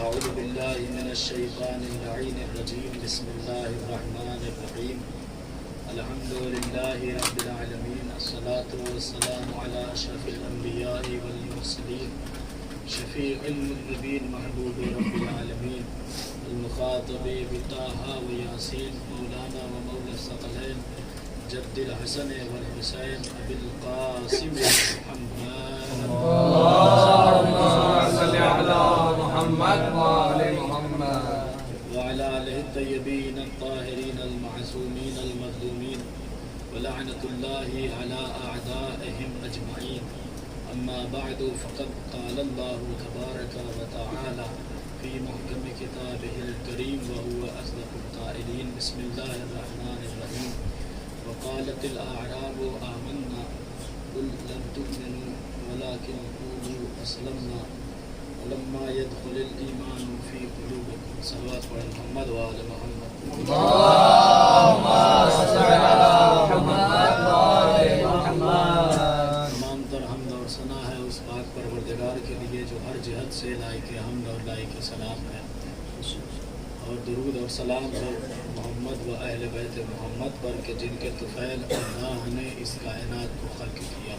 اعوذ باللہ من الشیطان اللعین الرجیم بسم اللہ الرحمن الرحیم الحمد للہ رب العالمین الصلاة والسلام علی اشرف الانبیاء والمرسلین شفیع المذنبین محبوب رب العالمین المخاطب بطٰہٰ و یاسین مولانا و مولا الثقلین جد الحسن والحسین ابی القاسم محمد اللهم صل على محمد وآل محمد وعلى آله الطيبين الطاهرين المعصومين المظلومين ولعنة الله على أعدائهم أجمعين أما بعد فقد قال الله تبارك وتعالى في محكم كتابه الكريم وهو أصدق القائلين بسم الله الرحمن الرحيم وقالت الأعراب آمنا قل لم تؤمنوا ولكن قولوا أسلمنا ولما يدخل الإيمان في قلوبكم صلوات محمد وآل محمد اللهم صل على محمد وآل محمد. تمام تر حمد اور ثنا ہے اس پاک پروردگار کے لیے جو ہر جہت سے لائق حمد اور لائق سلام ہے، اور درود اور سلام ہو محمد و اہل بیت محمد پر کہ جن کے طفیل اللہ نے اس کائنات کو خلق کیا۔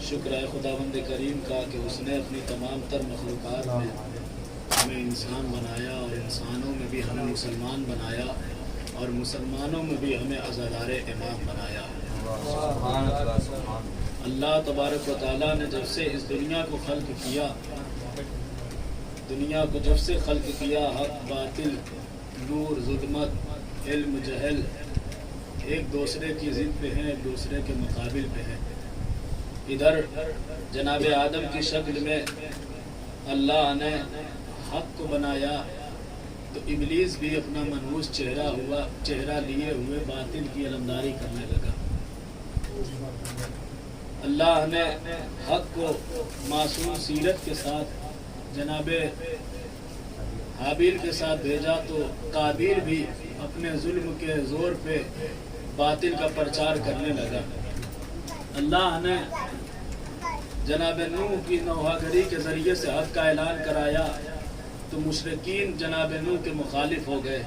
شکر ہے خداوند کریم کا کہ اس نے اپنی تمام تر مخلوقات میں ہمیں انسان بنایا، اور انسانوں میں بھی ہمیں مسلمان بنایا، اور مسلمانوں میں بھی ہمیں عزادار امام بنایا۔ اللہ تبارک و تعالیٰ نے جب سے اس دنیا کو خلق کیا، دنیا کو جب سے خلق کیا، حق باطل، نور ظلمت، علم جہل ایک دوسرے کی ضد پہ ہیں، ایک دوسرے کے مقابل پہ ہیں۔ ادھر جناب آدم کی شکل میں اللہ نے حق کو بنایا، تو ابلیس بھی اپنا منحوس چہرہ لیے ہوئے باطل کی علمداری کرنے لگا۔ اللہ نے حق کو معصوم سیرت کے ساتھ جناب حابیل کے ساتھ بھیجا، تو قابیل بھی اپنے ظلم کے زور پہ باطل کا پرچار کرنے لگا۔ اللہ نے جناب نوح کی نوحہ گری کے ذریعے سے حق کا اعلان کرایا، تو مشرکین جناب نوح کے مخالف ہو گئے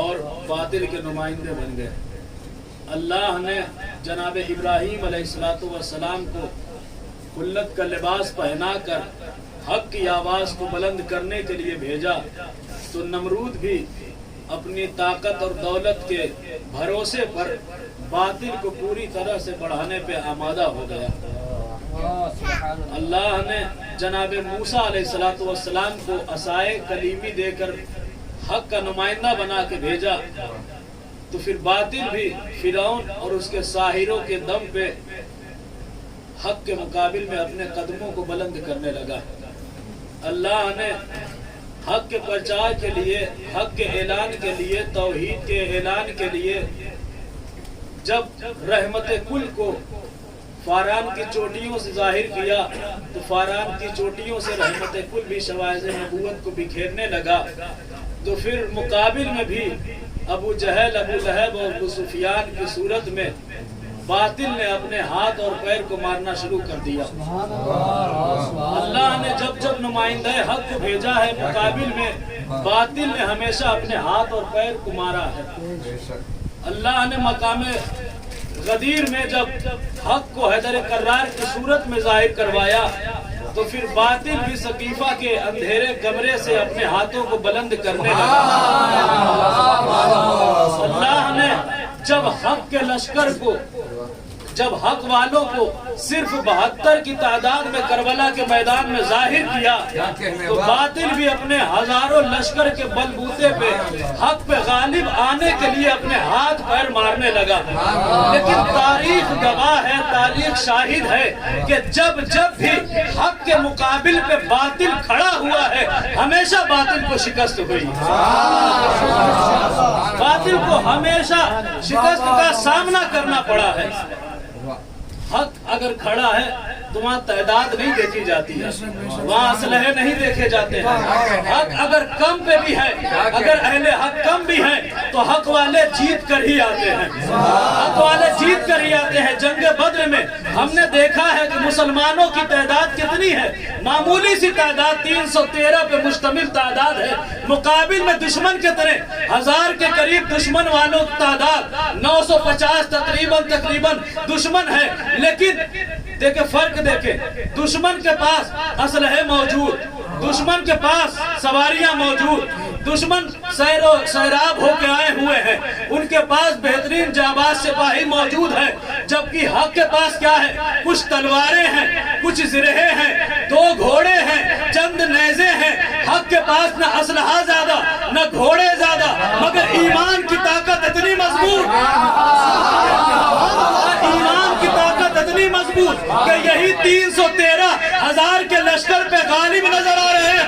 اور باطل کے نمائندے بن گئے۔ اللہ نے جناب ابراہیم علیہ السلام کو خلت کا لباس پہنا کر حق کی آواز کو بلند کرنے کے لیے بھیجا، تو نمرود بھی اپنی طاقت اور دولت کے بھروسے پر باطل کو پوری طرح سے بڑھانے پہ آمادہ ہو گیا۔ اللہ نے جناب موسیٰ علیہ السلام کو عصائے کلیمی دے کر حق کا نمائندہ بنا کے بھیجا، تو پھر باطل بھی فرعون اور اس کے ساحروں کے دم پہ حق کے مقابل میں اپنے قدموں کو بلند کرنے لگا۔ اللہ نے حق کے پرچار کے لیے، حق کے اعلان کے لیے، توحید کے اعلان کے لیے جب رحمت کل کو فاران کی چوٹیوں سے ظاہر کیا، تو فاران کی چوٹیوں سے رحمت کل بھی شواہد نبوت کو بکھیرنے لگا، تو پھر مقابل میں بھی ابو جہل، ابو لہب اور ابو سفیان کی صورت میں باطل نے اپنے ہاتھ اور پیر کو مارنا شروع کر دیا۔ اللہ نے جب جب نمائندہ حق کو بھیجا ہے، مقابل میں باطل نے ہمیشہ اپنے ہاتھ اور پیر کو مارا ہے۔ اللہ نے مقام غدیر میں جب حق کو حیدر کرار کی صورت میں ظاہر کروایا، تو پھر باطل بھی سقیفہ کے اندھیرے کمرے سے اپنے ہاتھوں کو بلند کرنے لگا۔ اللہ نے جب حق کے لشکر کو، جب حق والوں کو صرف 72 کی تعداد میں کربلا کے میدان میں ظاہر کیا، تو باطل بھی اپنے ہزاروں لشکر کے بلبوتے پہ حق پہ غالب آنے کے لیے اپنے ہاتھ پیر مارنے لگا۔ لیکن تاریخ گواہ ہے، تاریخ شاہد ہے کہ جب جب بھی حق کے مقابل پہ باطل کھڑا ہوا ہے، ہمیشہ باطل کو شکست ہوئی، باطل کو ہمیشہ شکست کا سامنا کرنا پڑا ہے۔ حق اگر کھڑا ہے तो वहाँ तादाद नहीं देखी जाती है, वहाँ असलहे नहीं देखे जाते हैं। हक अगर कम पे भी है, अगर अहले हक कम भी है तो हक वाले जीत कर ही आते हैं, हक वाले जीत कर ही आते हैं। जंग बद्र में हमने देखा है कि मुसलमानों की तादाद कितनी है, मामूली सी तादाद 313 पे मुश्तमिल तादाद है, मुकाबिल में दुश्मन कितने 1000 के करीब दुश्मन वालों की तादाद 950 तकरीबन दुश्मन है। लेकिन देखे फर्क देखे, दुश्मन के पास असलहे मौजूद, दुश्मन के पास सवारियां मौजूद, दुश्मन सैराब होके आए हुए हैं, उनके पास बेहतरीन जाबाज सिपाही मौजूद है, जबकि हक के पास क्या है, कुछ तलवारें हैं, कुछ जिरहे हैं, 2 घोड़े हैं, चंद नेज़े हैं। हक के पास न असलहा ज्यादा न घोड़े ज्यादा, मगर ईमान की ताकत इतनी मजबूत, ईमान की ताकत इतनी मजबूत कि यही 313,000 के लश्कर पे गालिब नजर आ रहे हैं,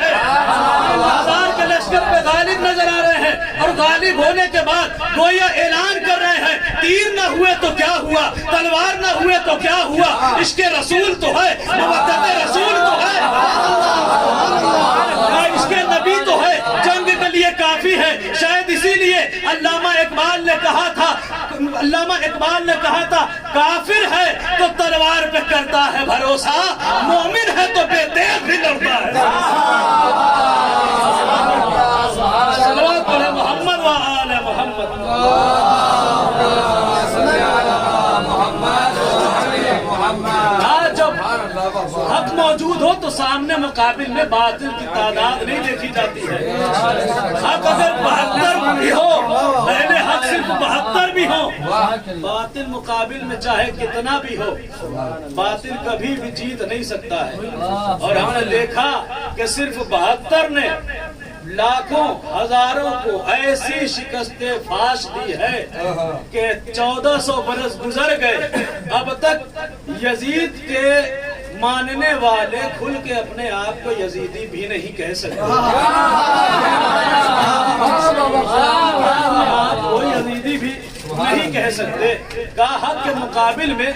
1000 के लश्कर पे गालिब नजर आ रहे हैं। और गालिब होने के बाद गोया ऐलान कर रहे हैं, तीर न हुए तो क्या हुआ, तलवार न हुए तो क्या हुआ, इसके रसूल तो है, मुवद्दत रसूल तो है, इसके नबी तो है, जंग के लिए काफी है। शायद इसीलिए अल्लामा इकबाल ने कहा था काफिर है तो तलवार पे करता है भरोसा, मोमिन है तो बेतेग भी लड़ता है। सल्लल्लाहु अलैहि मोहम्मद व आले मोहम्मद। जब हक मौजूद हो तो सामने मुकाबिल में बातिल की तादाद नहीं देखी जाती है। हक अगर 72 भी हो, पहले हक सिर्फ 72 भी हो, बातिल मुकाबिल में चाहे कितना भी हो, बातिल कभी भी जीत नहीं सकता है। और हमने देखा कि सिर्फ 72 ने लाखों हजारों को ऐसी शिकस्ते फाश दी है कि 1400 बरस गुजर गए, अब तक यजीद के मानने वाले खुल के अपने आप को यजीदी भी नहीं कह सकते, आप को यजीदी भी नहीं कह सकते। का हक के मुकाबिल में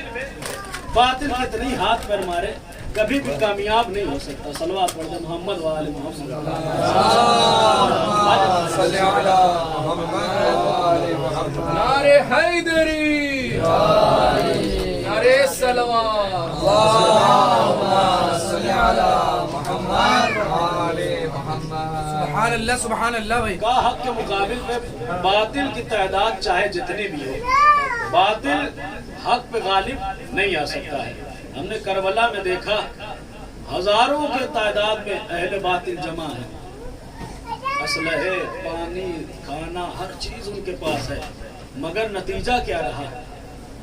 बातिल कितनी हाथ पैर मारे कभी भी कामयाब नहीं हो सकता। सल्लल्लाहु अलैहि मोहम्मद व आले मोहम्मद। नारे हैदरी, नारे सलवात, सुभान अल्लाह सुभान अल्लाह। भाई का हक के मुकाबिल में बातिल की तादाद चाहे जितनी भी हो, बातिल हक पे गालिब नहीं आ सकता है। हमने करबला में देखा हजारों के तादाद में अहले बातिल जमा है, असलहे, पानी, खाना, हर चीज उनके पास है, मगर नतीजा क्या रहा?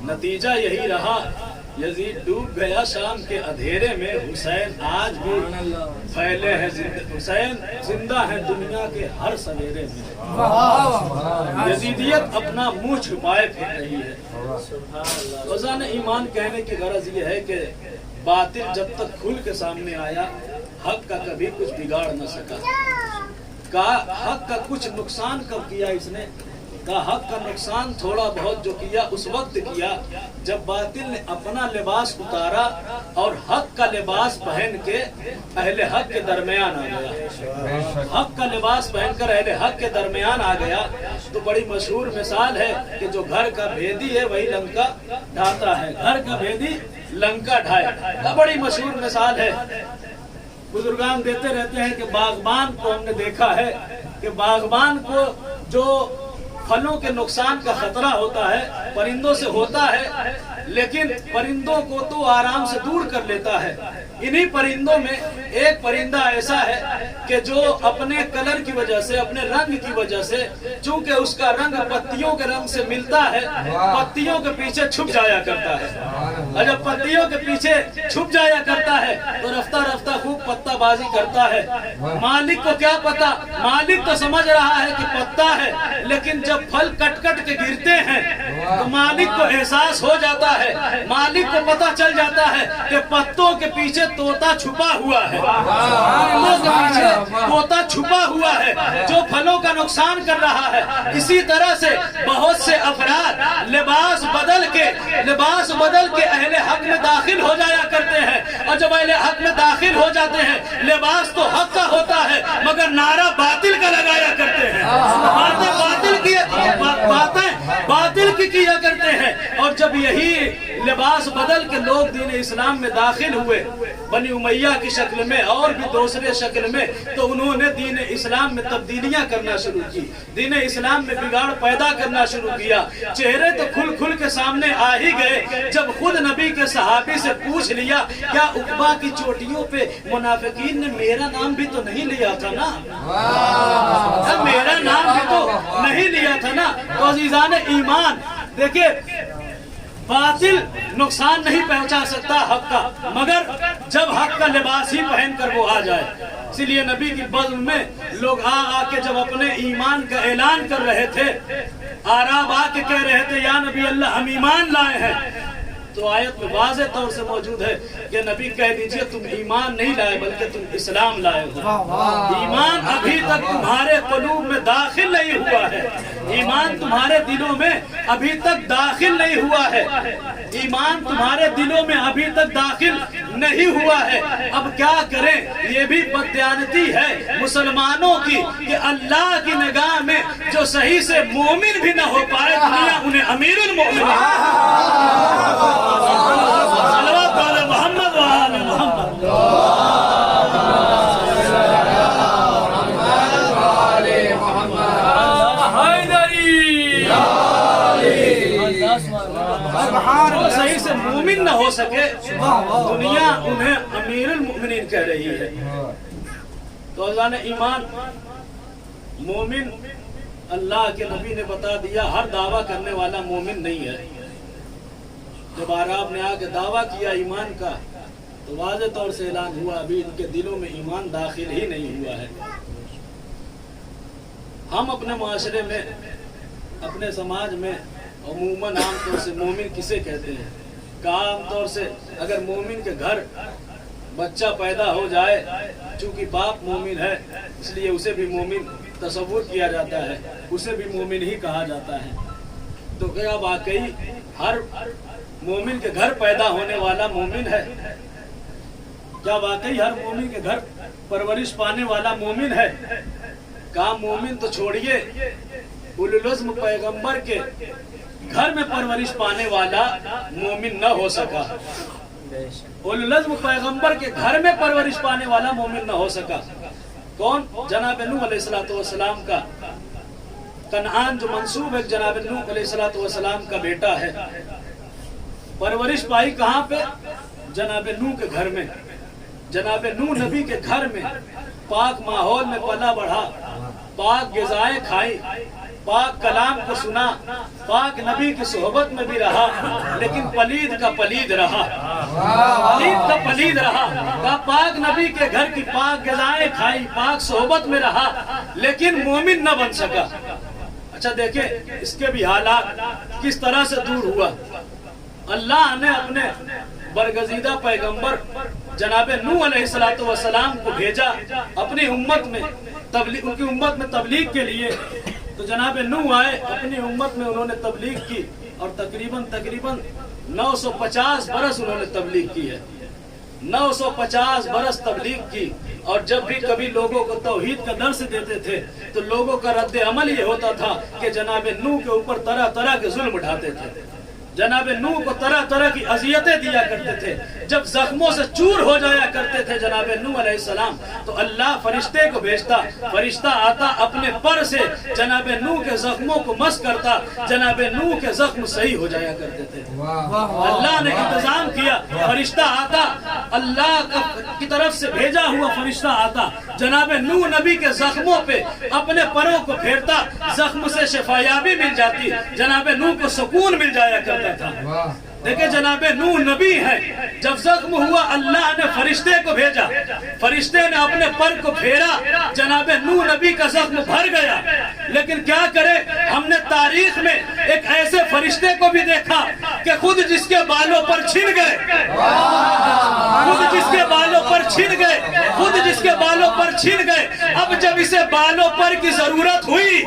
नतीजा यही रहा, यजीद डूब गया शाम के अंधेरे में, हुसैन आज भी फैले हैं, हुसैन जिंदा है दुनिया के हर सवेरे में। यजीदियत अपना मुंह छुपाए फिर रही है। वज़ान ईमान कहने की गरज ये है कि बातिल जब तक खुल के सामने आया, हक का कभी कुछ बिगाड़ न सका। का हक का कुछ नुकसान कब किया इसने? का हक का नुकसान थोड़ा बहुत जो किया उस वक्त किया जब बातिल ने अपना लिबास उतारा और हक का लिबास पहन के अहले हक के दरमियान आ गया। हक का लिबास पहनकर अहले हक के दरमियान आ गया तो बड़ी मशहूर मिसाल है कि जो घर का भेदी है वही लंका ढाता है, घर का भेदी लंका ढाए, बड़ी मशहूर मिसाल है। बुजुर्गान देते रहते हैं कि बागबान को हमने देखा है कि बागबान को जो फलों के नुकसान का खतरा होता है परिंदों से होता है, लेकिन परिंदों को तो आराम से दूर कर लेता है। इन्हीं परिंदों में एक परिंदा ऐसा है कि जो अपने कलर की वजह से, अपने रंग की वजह से, चूंकि उसका रंग पत्तियों के रंग से मिलता है, पत्तियों के पीछे छुप जाया करता है। और जब पत्तियों के पीछे छुप जाया करता है तो रफ्ता रफ्ता खूब पत्ताबाजी करता है। मालिक को क्या पता, मालिक तो समझ रहा है कि पत्ता है, लेकिन जब फल कट कट के गिरते हैं तो मालिक को एहसास हो जाता है, मालिक को पता चल जाता है कि पत्तों के पीछे तोता छुपा हुआ है, पत्तों के पीछे तोता छुपा हुआ है जो फलों का नुकसान कर रहा है। इसी तरह से बहुत से अफराद लिबास बदल के अहले हक में दाखिल हो जाया करते हैं, और जब अहले हक में दाखिल हो जाते हैं लिबास तो हक का होता है मगर नारा बातिल का लगाया करते हैं, बातिल की किया करते हैं। और जब यही लिबास बदल के लोग दीन इस्लाम में दाखिल हुए बनी उमैया की शक्ल में और भी दूसरे शक्ल में, तो उन्होंने दीन इस्लाम में तब्दीलियां करना शुरू की, दीन इस्लाम में बिगाड़ पैदा करना शुरू किया। चेहरे तो खुल के सामने आ ही गए जब खुद नबी के सहाबी से पूछ लिया, क्या उकबा की चोटियों पे मुनाफिकीन ने मेरा नाम भी तो नहीं लिया था ना, मेरा नाम भी तो नहीं लिया था ना। तो अजीजान ईमान देखिए, बातिल नुकसान नहीं पहुंचा सकता हक का, मगर जब हक का लिबास ही पहनकर वो आ जाए। इसीलिए नबी की बज़्म में लोग आके जब अपने ईमान का ऐलान कर रहे थे, आराब आके कह रहे थे या नबी अल्लाह हम ईमान लाए हैं, तो आयत में वाज़े तौर से मौजूद है कि नबी कह दीजिए तुम ईमान नहीं लाए बल्कि तुम इस्लाम लाए हो। ईमान अभी तक तुम्हारे क़ुलूब में दाखिल नहीं हुआ है, ईमान तुम्हारे दिलों में अभी तक दाखिल नहीं हुआ है, ईमान तुम्हारे दिलों में अभी तक दाखिल नहीं हुआ है। अब क्या करें, ये भी बददियानती है मुसलमानों की कि अल्लाह की निगाह में जो सही से मोमिन भी न हो पाए दुनिया उन्हें अमीरुल मोमिनीन सही से मोमिन न हो सके दुनिया उन्हें अमीरुल मोमिनीन कह रही है। तो अल्लाह ने ईमान मोमिन, अल्लाह के नबी ने बता दिया हर दावा करने वाला मोमिन नहीं है। जब आराब ने आके दावा किया ईमान का तो वाज़े तौर से ऐलान हुआ अभी इनके दिलों में ईमान दाखिल ही नहीं हुआ है। हम अपने माशरे में, अपने समाज में अमूमन आमतौर से मोमिन किसे कहते हैं? आमतौर से अगर मोमिन के घर बच्चा पैदा हो जाए, चूंकि बाप मोमिन है इसलिए उसे भी मोमिन तसव्वुर किया जाता है, उसे भी मोमिन ही कहा जाता है। तो क्या वाकई हर मोमिन के घर पैदा होने वाला मोमिन है? क्या वाकई हर मोमिन के घर परवरिश पाने वाला मोमिन है? काम मोमिन तो छोड़िए, उलुल अज़्म पैगंबर के घर में परवरिश पाने वाला मोमिन न हो सका, उलुल अज़्म पैगंबर के घर में परवरिश पाने वाला मोमिन न हो सका। कौन? जनाब नूह अलैहिस्सलाम का कनान जो मंसूब है जनाब नूह अलैहिस्सलाम का बेटा है। परवरिश पाई कहाँ पे? जनाब नूह के घर में। जनाब नूह नबी के घर में पाक माहौल में पला बढ़ा, पाक ग़िज़ाएं खाई, पाक कलाम को सुना, पाक नबी की सोहबत में भी रहा, लेकिन पलीद का पलीद रहा, पलीद का पलीद रहा। का पाक नबी के घर की पाक ग़िज़ाएं खाई, पाक सोहबत में रहा, लेकिन मोमिन न बन सका। अच्छा देखें इसके भी हालात किस तरह से दूर हुआ। अल्लाह ने अपने बरगज़ीदा पैगंबर जनाब नूह अलैहिस्सलाम को भेजा अपनी उम्मत में तबलीग, उनकी उम्मत में तबलीग के लिए। तो जनाब नूह आए, अपनी उम्मत में उन्होंने तबलीग की और तकरीबन 950 बरस उन्होंने तबलीग की है, 950 बरस तबलीग की। और जब भी कभी लोगों को तौहीद का दर्स देते थे तो लोगों का रद्द अमल ये होता था कि जनाब नूह के ऊपर तरह तरह के जुल्म उठाते थे, जनाब नूह को तरह तरह की अजियतें दिया करते थे। जब जख्मों से चूर हो जाया करते थे जनाब नूह अलैहिस्सलाम, तो अल्लाह फरिश्ते को भेजता, फरिश्ता आता अपने पर से जनाब नूह के जख्मों को मस करता, जनाब नूह के जख्म सही हो जाया करते थे। अल्लाह ने इंतजाम किया, फरिश्ता आता, अल्लाह की तरफ से भेजा हुआ फरिश्ता आता, जनाब नूह नबी के जख्मों पे अपने परों को फेरता, जख्म से शिफायाबी मिल जाती, जनाब नूह को सुकून मिल जाया करता था। دیکھیں جناب نوح نبی ہے، جب زخم ہوا اللہ نے فرشتے کو بھیجا، فرشتے نے اپنے پر کو پھیرا، جناب نوح نبی کا زخم بھر گیا۔ لیکن کیا کرے، ہم نے تاریخ میں ایک ایسے فرشتے کو بھی دیکھا کہ خود جس کے بالوں پر چھن گئے، خود جس کے بالوں پر چھن گئے، خود جس کے بالوں پر چھن گئے۔ اب جب اسے بالوں پر کی ضرورت ہوئی،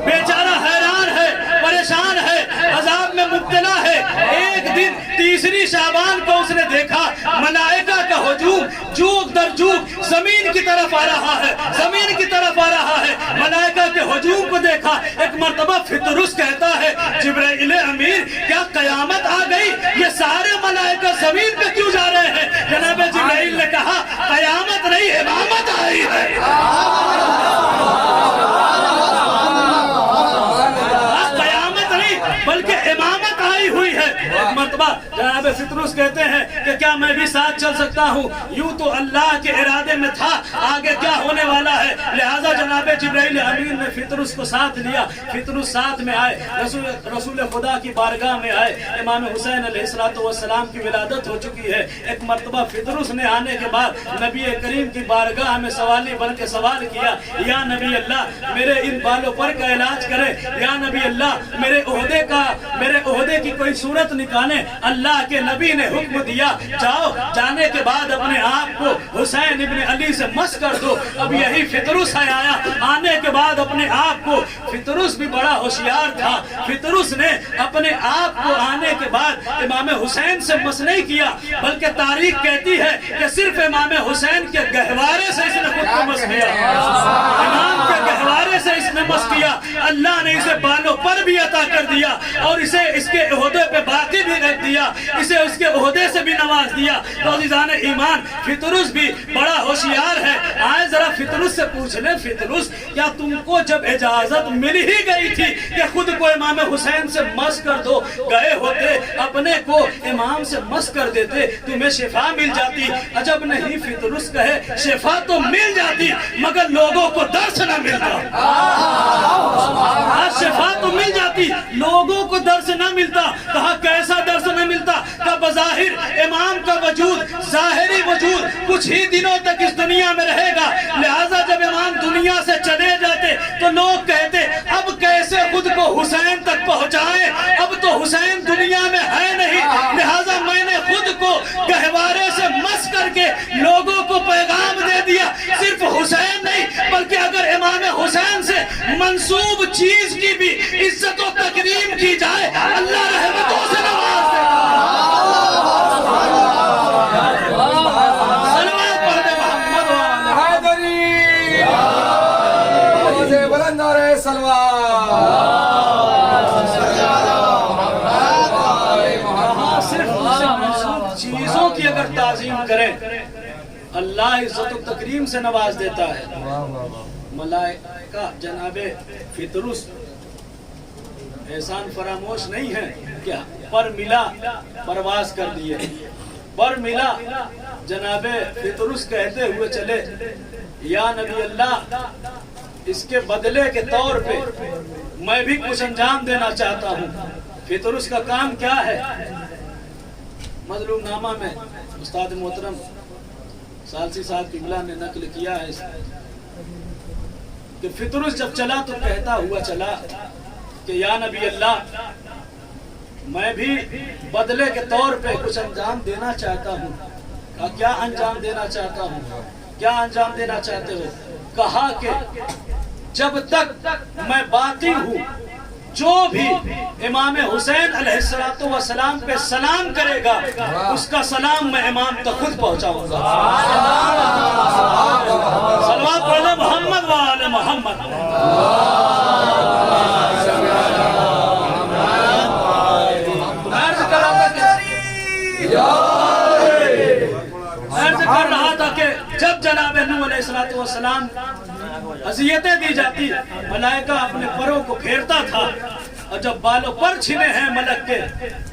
بیچارہ حیران ہے، پریشان ہے، عذاب میں مبتلا ہے۔ ایک دن تیسری شعبان کو اس نے دیکھا ملائکہ کا ہجوم جوق در جوق زمین کی طرف آ رہا ہے، زمین کی طرف آ رہا ہے۔ ملائکہ کے ہجوم کو دیکھا، ایک مرتبہ فطرس کہتا ہے جبرائیل امین کیا قیامت آ گئی؟ یہ سارے ملائکہ زمین پہ کیوں جا رہے ہیں؟ جناب جبرائیل نے کہا قیامت نہیں، امامت آئی ہے۔ قیامت نہیں بلکہ امامت آئی ہوئی ہے۔ ایک مرتبہ جناب فطرس کہتے ہیں کہ کیا میں بھی ساتھ چل سکتا ہوں؟ یوں تو اللہ کے ارادے میں تھا آگے کیا ہونے والا ہے، لہٰذا جناب جبرائیل امین نے فطرس کو ساتھ لیا۔ فطرس ساتھ میں آئے، رسول خدا کی بارگاہ میں آئے۔ امام حسین علیہ السلام کی ولادت ہو چکی ہے۔ ایک مرتبہ فطرس نے آنے کے بعد نبی کریم کی بارگاہ میں سوالی بن کے سوال کیا، یا نبی اللہ میرے ان بالوں پر کا علاج کرے، یا نبی اللہ میرے عہدے کی کوئی صورت نکالیں۔ اللہ کے نبی نے حکم دیا جاؤ، جانے کے بعد اپنے آپ کو حسین ابن علی سے مس کر دو۔ اب یہی فطرس ہے آیا، آنے کے بعد اپنے آپ کو، فطرس بھی بڑا ہوشیار تھا، فطرس نے اپنے آپ کو آنے کے بعد امام حسین سے مس نہیں کیا، بلکہ تاریخ کہتی ہے کہ صرف امام حسین کے گہوارے سے اس نے خود کو مس کیا، امام کے گہوارے سے اس نے مس کیا۔ اللہ نے اسے بالوں پر بھی عطا کر دیا اور اسے اس کے عہدے پہ باقی بھی رکھ دیا، اسے اس کے عہدے سے بھی نواز دیا۔ تو عزیزان ایمان فطرس بھی بڑا ہوشیار ہے۔ آئے ذرا فطرس سے پوچھ لیں، فطرس کیا تم کو جب اجازت مل ہی گئی تھی کہ خود کو امام حسین سے مس کر دو، گئے ہوتے اپنے کو امام سے مس کر دیتے تمہیں شفا مل جاتی؟ عجب نہیں، فطرس کہے شفا تو مل جاتی مگر لوگوں کو درس نہ ملتا۔ شفا تو مل جاتی، لوگوں کو درس نہ ملتا۔ کہا کیسا درس نہ ملتا؟ کہ بظاہر امام کا وجود، ظاہری وجود کچھ ہی دنوں تک اس دنیا میں رہے گا، لہٰذا جب امام دنیا سے چلے جاتے تو لوگ کہتے اب کیسے خود کو حسین تک پہنچائیں، اب تو حسین دنیا میں ہے نہیں، لہٰذا میں نے خود کو گہوارے سے مس کر کے لوگوں کو پیغام دے دیا۔ صرف حسین نہیں بلکہ اگر امام حسین سے منسوب چیز کی بھی عزت و تکریم کی جائے اللہ رحمتوں سے نواز دے گا۔ صلوات پڑھ دے محمد حیدری آوازیں بلند ہو رہے صرف منسوب چیزوں کی اگر تعظیم کریں اللہ عزت و تکریم سے نواز دیتا ہے۔ ملائکہ جناب فطرس احسان فراموش نہیں ہے کہ پر ملا پرواز کر دیے، پر ملا جناب فطرس کہتے ہوئے چلے یا نبی اللہ اس کے بدلے کے طور پہ میں بھی کچھ انجام دینا چاہتا ہوں۔ فطرس کا کام کیا ہے؟ مظلوم نامہ میں استاد محترم سالسی صاحب قبلہ نے نقل کیا ہے کہ فطرس جب چلا تو کہتا ہوا چلا کہ یا نبی اللہ میں بھی بدلے کے طور پہ کچھ انجام دینا چاہتا ہوں۔ کیا انجام دینا چاہتا ہوں؟ کیا انجام دینا چاہتے ہو؟ کہا کہ جب تک میں باقی ہوں جو بھی امام حسین علیہ السلام پہ سلام کرے گا اس کا سلام میں امام تک خود پہنچاؤں گا۔ صلوات پڑھ لیں محمد وآل محمد۔ عرض کر رہا تھا کہ جب جناب نوح علیہ السلام اذیتیں دی جاتی ملائکہ اپنے پروں کو پھیرتا تھا اور جب بالوں پر چھنے ہیں ملک کے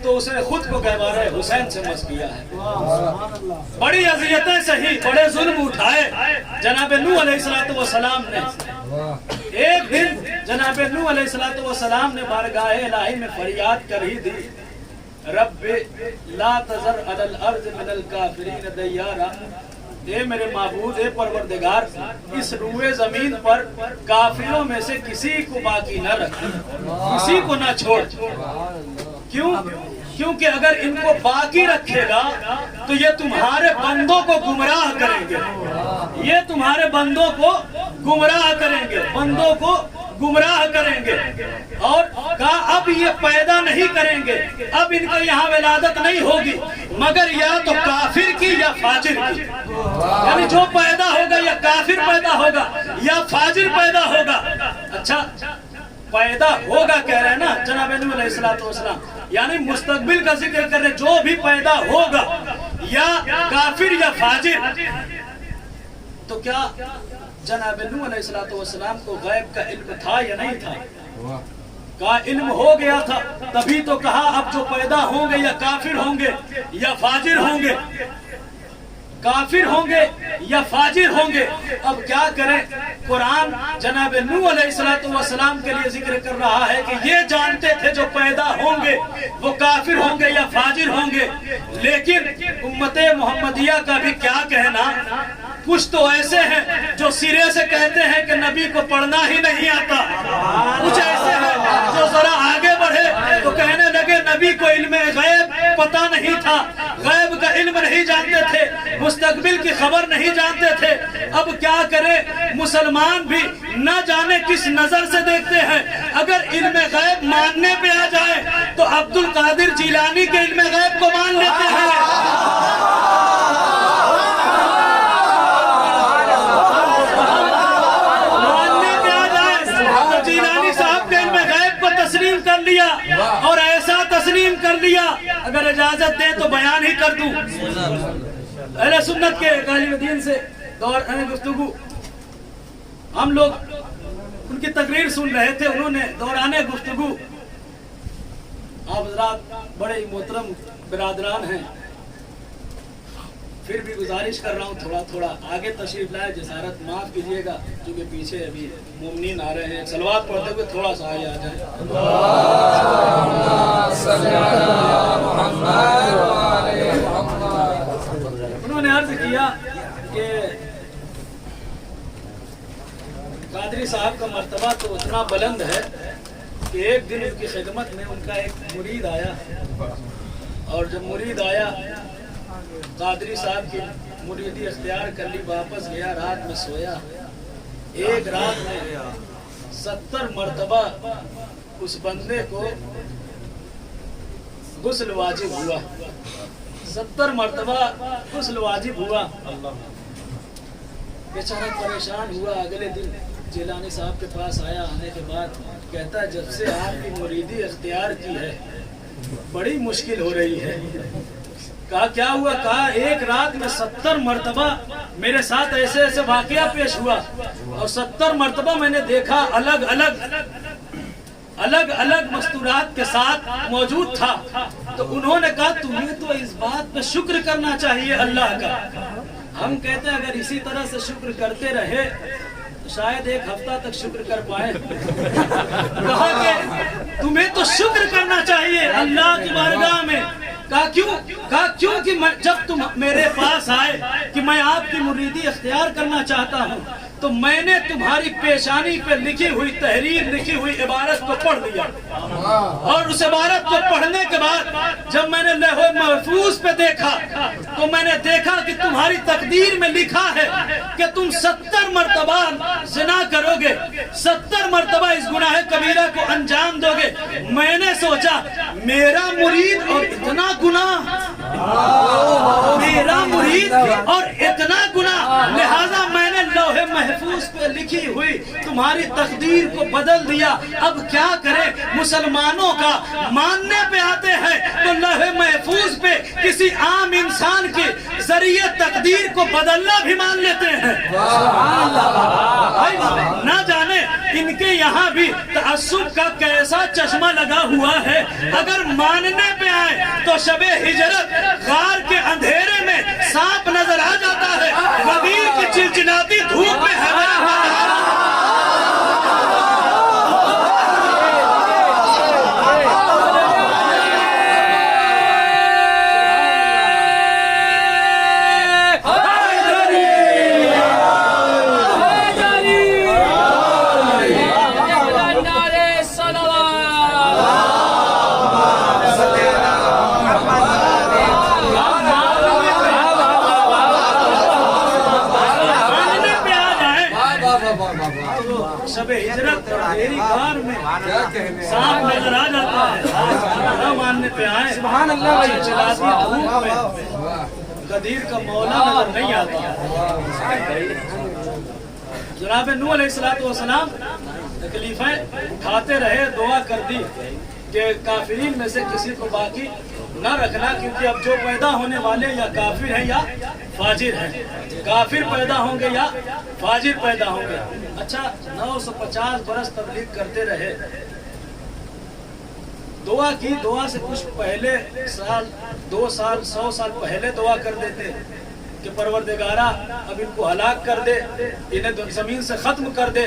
تو اس نے خود کو گہوارہ حسین سے مس کیا ہے۔ بڑی اذیتیں سہی، بڑے ظلم اٹھائے جناب نوح علیہ السلام نے۔ ایک دن جناب نوح علیہ السلام نے بارگاہ الہی میں فریاد کر ہی دی رب لا تذر علی الارض من الکافرین دیارا، اے میرے معبود، اے پروردگار، اس روئے زمین پر کافروں میں سے کسی کو باقی نہ رکھ، کسی کو نہ چھوڑ۔ کیوں؟ کیونکہ اگر ان کو باقی رکھے گا تو یہ تمہارے بندوں کو گمراہ کریں گے، یہ تمہارے بندوں کو گمراہ کریں گے، بندوں کو گمراہ کریں گے۔ اور کہا اب یہ پیدا نہیں کریں گے، اب ان کو یہاں ولادت نہیں ہوگی مگر یا تو کافر کی یا فاجر کی، یعنی جو پیدا ہوگا یا کافر پیدا ہوگا یا فاجر پیدا ہوگا۔ اچھا پیدا ہوگا کہہ رہے ہیں نا جناب نوح علیہ السلام، یعنی مستقبل کا ذکر کر رہے، جو بھی پیدا ہوگا یا کافر یا فاجر۔ تو کیا جناب نوح علیہ السلام کو غیب کا علم تھا یا نہیں تھا؟ کا علم ہو گیا تھا، تبھی تو کہا اب جو پیدا ہوں گے یا کافر ہوں گے یا فاجر ہوں گے، کافر ہوں گے یا فاجر ہوں گے۔ اب کیا کریں؟ قرآن جناب نوح علیہ السلام کے لیے ذکر کر رہا ہے کہ یہ جانتے تھے جو پیدا ہوں گے وہ کافر ہوں گے یا فاجر ہوں گے، لیکن امت محمدیہ کا بھی کیا کہنا، کچھ تو ایسے ہیں جو سرے سے کہتے ہیں کہ نبی کو پڑھنا ہی نہیں آتا، کچھ ایسے ہیں جو ذرا آگے بڑھے تو کہنے لگے نبی کو علم غیب پتہ نہیں تھا، غیب کا علم نہیں جانتے تھے، مستقبل کی خبر نہیں جانتے تھے۔ اب کیا کرے؟ مسلمان بھی نہ جانے کس نظر سے دیکھتے ہیں۔ اگر علم غیب ماننے پہ آ جائے تو عبد القادر جیلانی کے علم غیب کو مان لیتے ہیں، تسلیم کر لیا اور ایسا تسلیم کر لیا۔ اگر اجازت دے تو بیان ہی کر دوں۔ اہل سنت کے غالب دین سے دوران گفتگو، ہم لوگ ان کی تقریر سن رہے تھے، انہوں نے دوران گفتگو، آپ حضرات بڑے محترم برادران ہیں، پھر بھی گزارش کر رہا ہوں تھوڑا آگے تشریف لائے، جسارت معاف کیجئے گا کیونکہ پیچھے ابھی مومنین آ رہے ہیں، صلوات پڑھتے ہوئے تھوڑا سا آگے آ جائیں۔ انہوں نے عرض کیا کہ قادری صاحب کا مرتبہ تو اتنا بلند ہے کہ ایک دن ان کی خدمت میں ان کا ایک مرید آیا، اور جب مرید آیا قادری صاحب کی مریدی اختیار کر لی، واپس گیا، رات میں سویا، ایک رات میں 70 مرتبہ اس بندے کو غسل واجب ہوا، 70 مرتبہ غسل واجب ہوا۔ بیچارہ پریشان ہوا، اگلے دن جیلانی صاحب کے پاس آیا، آنے کے بعد کہتا ہے جب سے آپ کی مریدی اختیار کی ہے بڑی مشکل ہو رہی ہے۔ کہا کیا ہوا؟ کہا ایک رات میں 70 مرتبہ میرے ساتھ ایسے ایسے واقعہ پیش ہوا، اور 70 مرتبہ میں نے دیکھا الگ الگ مستورات کے ساتھ موجود تھا۔ تو انہوں نے کہا تمہیں تو اس بات پہ شکر کرنا چاہیے اللہ کا۔ ہم کہتے ہیں اگر اسی طرح سے شکر کرتے رہے شاید ایک ہفتہ تک شکر کر پائے۔ کہا کہ تمہیں تو شکر کرنا چاہیے اللہ کی بارگاہ میں۔ کہا کیوں؟ کہا کیونکہ جب تم میرے پاس آئے کہ میں آپ کی مریدی اختیار کرنا چاہتا ہوں تو میں نے تمہاری پیشانی پہ لکھی ہوئی تحریر، لکھی ہوئی عبارت کو پڑھ لیا، اور اس عبارت کو پڑھنے کے بعد جب میں نے لوح محفوظ پہ دیکھا تو میں نے دیکھا کہ تمہاری تقدیر میں لکھا ہے کہ تم 70 مرتبہ زنا کرو گے، 70 مرتبہ اس گناہ کبیرہ کو انجام دو گے۔ میں نے سوچا میرا مرید اور اتنا گناہ، میرا مرید اور اتنا گناہ، لہذا میں نے لوح محفوظ پہ لکھی ہوئی تمہاری تقدیر کو بدل دیا۔ اب کیا کرے؟ مسلمانوں کا ماننے پہ آتے ہیں تو لوح محفوظ پہ کسی عام انسان کے ذریعے تقدیر کو بدلنا بھی مان لیتے ہیں۔ نہ جانے ان کے یہاں بھی تعصب کا کیسا چشمہ لگا ہوا ہے۔ اگر ماننے پہ آئے تو شب ہجرت غار کے اندھیرے میں سانپ نظر آ جاتا ہے، غبیر کی چلچلاتی دھوپ میں शब हिजरत मेरी कार में क्या कहने सांप नजर आ जाता है, ना मानने पे आए सुभान अल्लाह भाई। चलाती धूप में वाह गदीर का मौला नजर नहीं आता। जनाब नूह अलैहिस्सलाम तकलीफें उठाते रहे, दुआ कर दी कि काफिरीन में से किसी को बाकी न रखना, क्योंकि अब जो पैदा होने वाले या काफिर हैं या फाजिर हैं, काफिर पैदा होंगे या फाजिर पैदा होंगे। अच्छा 950 बरस तबलीग करते रहे, दुआ की, दुआ से कुछ पहले साल 2 साल 100 साल पहले दुआ कर देते कि परवरदिगारा अब इनको हलाक कर दे, इन्हें जमीन से खत्म कर दे,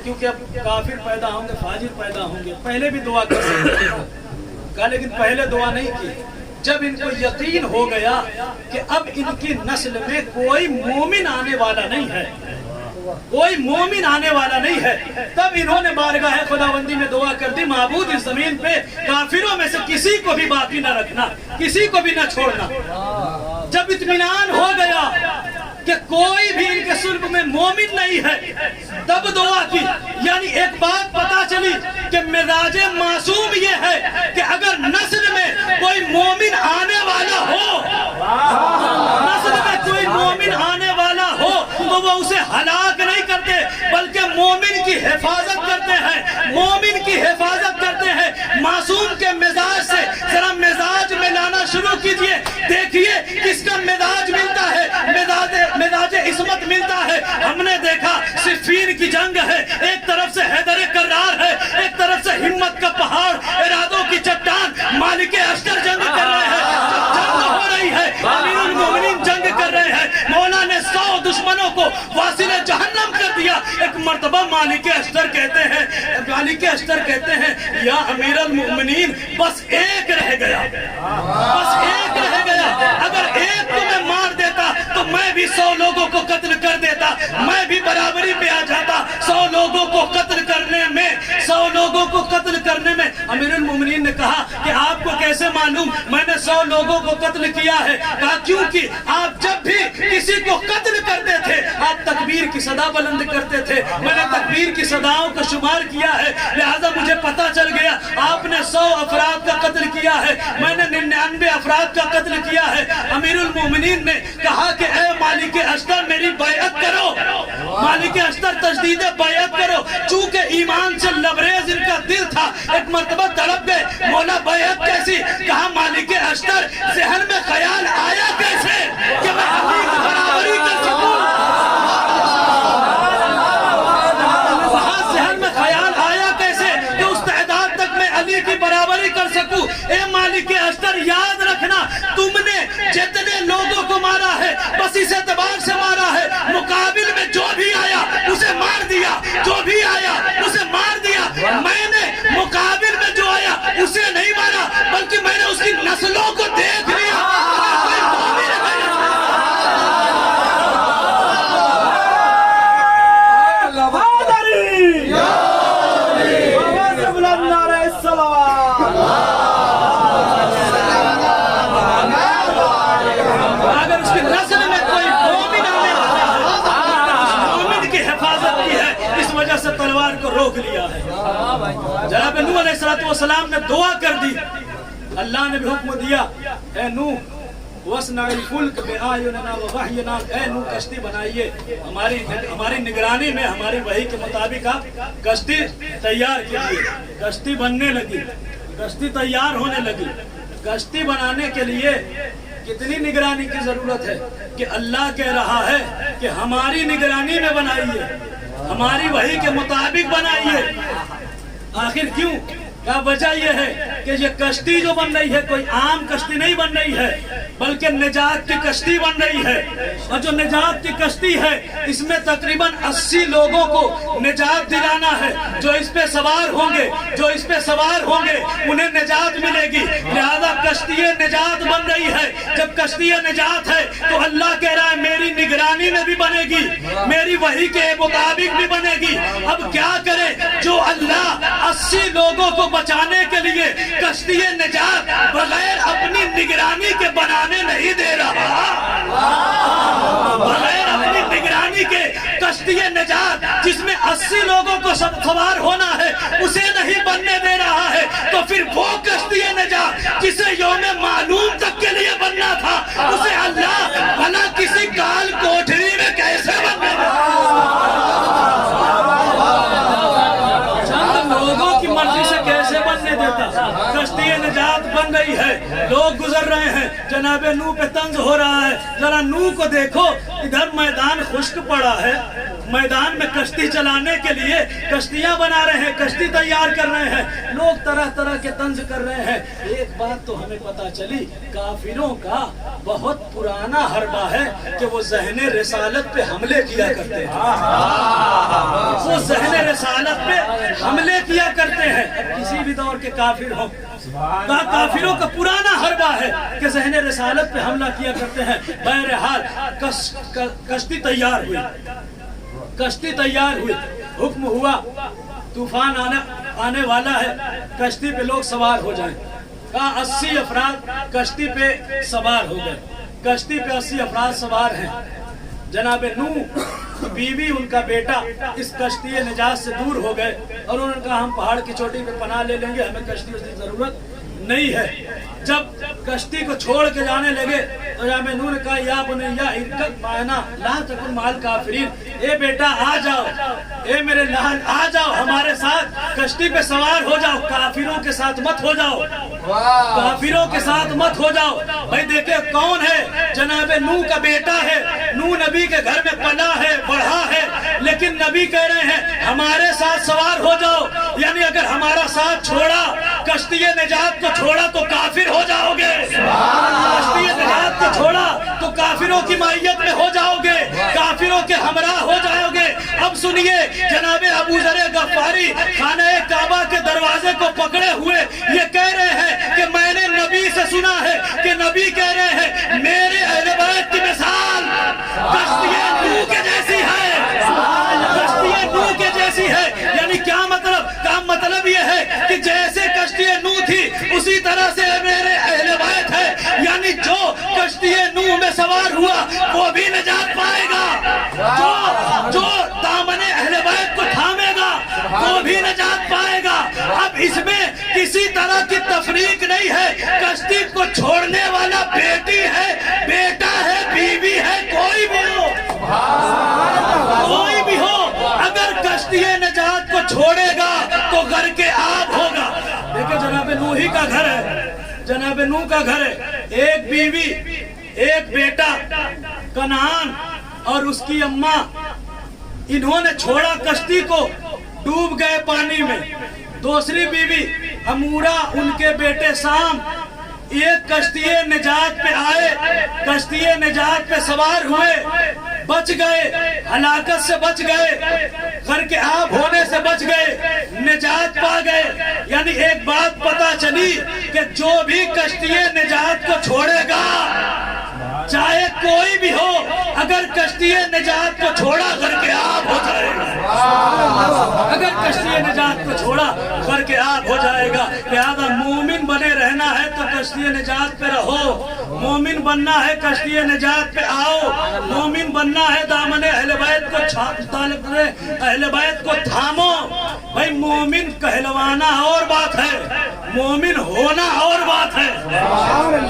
क्योंकि अब काफिर पैदा होंगे, फाजिर पैदा होंगे। पहले भी दुआ कर सकते कहा, लेकिन पहले दुआ नहीं की। जब इनको यकीन हो गया कि अब इनकी नस्ल में कोई मोमिन आने वाला नहीं है, कोई मोमिन आने वाला नहीं है, तब इन्होंने बारगाह खुदाबंदी में दुआ कर दी, माबूद इस जमीन पे काफिरों में से किसी को भी बाकी न रखना, किसी को भी न छोड़ना। जब इत्मीनान हो गया कि कोई भी इनके सुल्ब में मोमिन नहीं है, तब दुआ की। यानी एक बात पता चली कि मिजाज मासूम ये है कि अगर नस्ल में कोई मोमिन आने वाला हो, नस्ल में कोई मोमिन आने वाला हो, तो वो उसे हलाक नहीं करते, बल्कि मोमिन की हिफाजत करते हैं, मोमिन की हिफाजत करते हैं। मासूम के मिजाज से जरा मिजाज में लाना शुरू कीजिए, देखिए किसका मिजाज मिलता है, मिजाज इस्मत मिलता है। हमने देखा सिफ़ीन की जंग है, एक तरफ से हैदर कर्रार है, एक तरफ से हिम्मत का पहाड़, इरादों की चट्टान, मालिक अस्कर जंग कर रहे हैं, जंग हो रही है, अमीरुल मोमिनीन जंग कर रहे हैं। मौला ने 100 दुश्मनों को वासिले जहन्नम कर दिया। एक मर्तबा मालिक अस्कर कहते हैं, मालिक अस्कर कहते हैं, या अमीरुल मोमिनीन बस एक रह गया, बस एक रह गया, अगर एक को मैं मार देता तो मैं भी 100 लोगों को कत्ल कर देता, मैं भी बराबरी पे आ जाता। 100 लोगों को कत्ल करने में, 100 लोगों को कत्ल करने में। अमीरुल मोमिनीन ने कहा कि आपको कैसे मालूम मैंने 100 लोगों को कत्ल किया है? कहा क्योंकि आप जब भी किसी को कत्ल करते थे आप तकबीर की सदा बुलंद करते थे, मैंने तकबीर की सदाओं का शुमार किया है, लिहाजा मुझे पता चल गया आपने 100 अफराद का कत्ल किया है, मैंने 99 अफराद का कत्ल किया है। अमीरुल मोमिनीन ने कहा कि ए मालिक अस्कर मेरी बैअत करो, मालिक अस्कर तजदीद बैअत करो। चूंकि ईमान से लबरेज इनका दिल था, एक मर्तबा तड़प गए, मौला बैअत कैसी? कहा मालिक अस्कर ज़हन में ख्याल आया कैसे कि मैं अली की बराबरी कर सकूं? ज़हन में ख्याल आया कैसे कि उस तादाद तक मैं अली की बराबरी कर सकूं? ए मालिक अस्कर याद रखना, तुमने जितने लोगों को मारा है बस इस एतबार से मारा है, मुकाबिल में जो भी आया उसे मार दिया, जो भी आया उसे मार दिया। मैंने मुकाबिल में जो आया उसे नहीं मारा, बल्कि मैंने उसकी नस्लों को देख लिया। अगर उसकी नस्ल में कोई मोमिन आने वाला, मोमिन की हिफाजत की है, इस वजह से तलवार को रोक लिया है। जनाब नूह अलैहिस्सलाम ने दुआ कर दी, अल्लाह ने भी हुक्म दिया, ए नूह वस्नइल फुल्क बिआयुनिना व वहयिना, ए नूह कश्ती बनाइए, हमारी निगरानी में, हमारी वही के मुताबिक आप कश्ती तैयार कीजिए। कश्ती बनने लगी, कश्ती तैयार होने लगी। कश्ती बनाने के लिए कितनी निगरानी की जरूरत है कि अल्लाह कह रहा है कि हमारी निगरानी में बनाइए, हमारी वही के मुताबिक बनाइए। आखिर क्यों? क्या वजह यह है कि ये कश्ती जो बन रही है कोई आम कश्ती नहीं बन रही है, बल्कि निजात की कश्ती बन रही है। और जो निजात की कश्ती है इसमें तकरीबन 80 लोगों को निजात दिलाना है। जो इस पे सवार होंगे, जो इस पे सवार होंगे उन्हें निजात मिलेगी। लिहाजा कश्ती निजात बन रही है। जब कश्ती निजात है तो अल्लाह कह रहा है मेरी निगरानी में भी बनेगी, मेरी वही के मुताबिक भी बनेगी। अब क्या करें? जो अल्लाह 80 लोगों को बचाने के लिए कश्ती निजात बगैर अपनी निगरानी के बनाने नहीं दे रहा, बगैर अपनी निगरानी के कश्ती निजात 80 लोगों को सवार होना है, उसे नहीं बनने दे रहा है, तो फिर वो कश्ती नजात जिसे यौम मालूम तक के लिए बनना था, उसे अल्लाह भला किसी काल कोठरी में कैसे बनने लोगों की मर्जी से कैसे बनने देता। कश्ती नजात बन रही है, लोग गुजर रहे हैं, जनाबे नूह पे तंज हो रहा है। जरा नूह को देखो, इधर मैदान खुश्क पड़ा है, मैदान में कश्ती चलाने के लिए कश्तियां बना रहे हैं, कश्ती तैयार कर रहे हैं, लोग तरह तरह के तंज कर रहे हैं। एक बात तो हमें पता चली, काफिरों का बहुत पुराना हरबा है कि वो ज़हने रिसालत पे हमले किया करते हैं, वो ज़हने रिसालत पे हमले किया करते हैं। किसी भी दौर के काफिर हो, काफिरों का पुराना हरबा है कि ज़हने रिसालत पे हमला किया करते हैं। बहरहाल कश्ती तैयार हुई, कश्ती तैयार हुई, हुक्म हुआ तूफान आने वाला है, कश्ती पे लोग सवार हो जाएं। कहा 80 अफराद कश्ती पे सवार हो गए, कश्ती पे 80 अफराद सवार हैं। जनाबे नूह बीवी उनका बेटा इस कश्ती निजात से दूर हो गए और उन्होंने कहा हम पहाड़ की चोटी पे पनाह ले लेंगे, हमें कश्ती की जरूरत नहीं है। जब कश्ती को छोड़ के जाने लगे तो जनाब नूह ने कहा या बुनैया इरकब माना ला तकुन माल काफिरीन, ए बेटा आ जाओ, ए मेरे लाल आ जाओ हमारे साथ, कश्ती पे सवार हो जाओ, काफिरों के साथ मत हो जाओ, काफिरों के साथ मत हो जाओ। भाई देखे कौन है, जनाब नूह का बेटा है, नूह नबी के घर में पला है, बढ़ा है, लेकिन नबी कह रहे हैं हमारे साथ सवार हो जाओ, यानी अगर हमारा साथ छोड़ा, कश्ती निजात को छोड़ा तो काफिर हो जाओगे, कश्ती निजात को छोड़ा तो काफिरों की माइयत में हो जाओगे, काफिरों के हमरा हो जाओगे। अब सुनिए, जनाबे अबू ज़र गफ्फारी खाने काबा के दरवाजे को पकड़े हुए ये कह रहे हैं कि मैंने नबी से सुना है कि नबी कह रहे हैं मेरे अहले बैत की मिसाल कश्ती नूह के जैसी है, कश्ती नूह के जैसी है। यानी क्या मतलब, का मतलब ये है कि जैसे कश्ती नूह थी उसी तरह से मेरे अहले बैत है, यानी जो कश्ती नूह में सवार हुआ वो भी निजात पाएगा, जो दामने अहले बैत को थामेगा वो भी निजात पाएगा। अब इसमें किसी तरह की तफरीक नहीं है, कश्ती को छोड़ने वाला बेटी है, बेटा है, बीवी है, कोई भी हो, कोई भी हो, अगर कश्ती निजात को छोड़ेगा तो घर के आब होगा। देखिए जनाब नूह ही का घर है, जनाब नूह का घर है, एक बीवी, एक बेटा कनान और उसकी अम्मा, इन्होंने छोड़ा कश्ती को, डूब गए पानी में। दूसरी बीवी हमूरा, उनके बेटे शाम, एक कश्ती निजात पे आए, कश्ती निजात पे सवार हुए, बच गए, हलाकत से बच गए, घर के आब होने से बच गए, निजात पा गए। यानी एक बात पता चली कि जो भी कश्ती निजात को छोड़ेगा, चाहे कोई भी हो, अगर कश्ती निजात को छोड़ा घर के आब हो जाएगा, अगर कश्ती निजात को छोड़ा घर के आब हो जाएगा। लिहाजा मोमिन बने रहना है तो कश्ती निजात पे रहो, मोमिन बनना है कश्ती निजात पे आओ, मोमिन बनना है दामने अहले बैत को अहले बैत को थामो। भाई मोमिन कहलवाना और बात है, मोमिन होना और बात है,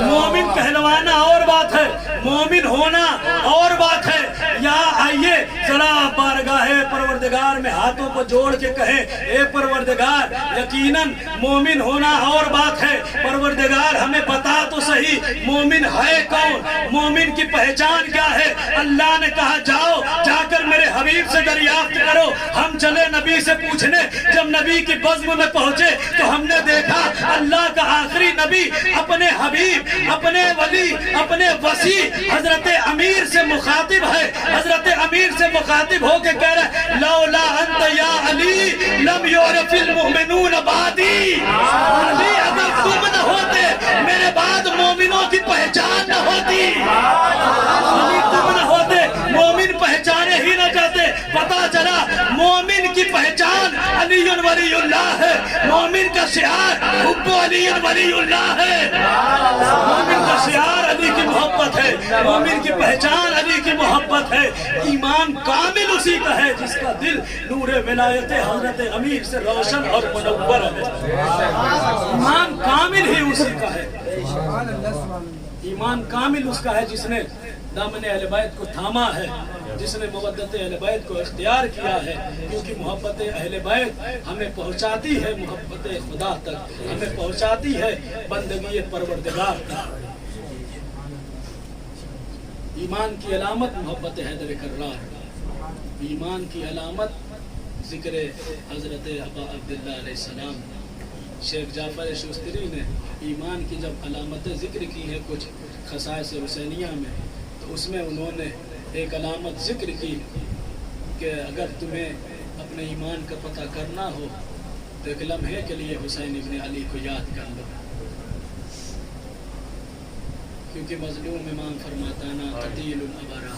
मोमिन कहलवाना और बात है, मोमिन होना और बात है। यहाँ आइए जरा बारगाहे परवरदिगार में हाथों को जोड़ के कहे, ए परवरदिगार यकीनन मोमिन होना और बात है, परवरदिगार हमें बता तो सही मोमिन है कौन, मोमिन की पहचान क्या है। अल्लाह ने कहा जाओ जाकर मेरे हबीब से दरियाफ्त करो। हम चले नबी से पूछने, जब नबी की बज़्म में पहुंचे तो हमने देखा अल्लाह का आखिरी नबी अपने हबीब, अपने वली, अपने वसी हजरत अमीर से मुखातिब है, हजरत अमीर से मुखातिब होके कह रहे लौला अंत या अली लम युरफिल मुमिनून बादी, अली अगर तुम न होते मेरे बाद मोमिनों की पहचान न होती, अली तुम न होते मोमिन पहचाने ही न जाते। पता चला मोमिन की पहचान अली अली वली अल्लाह है, मोमिन का शिआर हुब्ब अली वली अल्लाह है। मोमिन का शिआर अली की मोहब्बत है, मोमिन की पहचान अली की मोहब्बत है। ईमान कामिल उसी का है जिसका दिल नूरे विलायत हजरत अमीर से रोशन और मुनव्वर है। ईमान कामिल ही उसी का है, ईमान कामिल उसका है जिसने दामन अहले बैत को थामा है, जिसने मोहब्बत अहले बैत को इख्तियार किया है। क्योंकि मोहब्बत अहले बैत हमें पहुंचाती है मोहब्बत खुदा तक, हमें पहुंचाती है बंदगी परवरदिगार तक। ईमान की अलामत मोहब्बत हैदर कर्रार, ईमान की अलामत जिक्र हजरत अबा अब्दुल्लाह अलैहिस्सलाम। शेख जाफर शुस्तरी ने ईमान की जब अलामतें जिक्र की है कुछ खसाइस हुसैनिया में, तो उसमें उन्होंने एक अलामत जिक्र की कि अगर तुम्हें अपने ईमान का पता करना हो तो एक लम्हे के लिए हुसैन इब्न अली को याद कर लो। क्योंकि मजलूम इमाम फरमाता ना कतील अबरा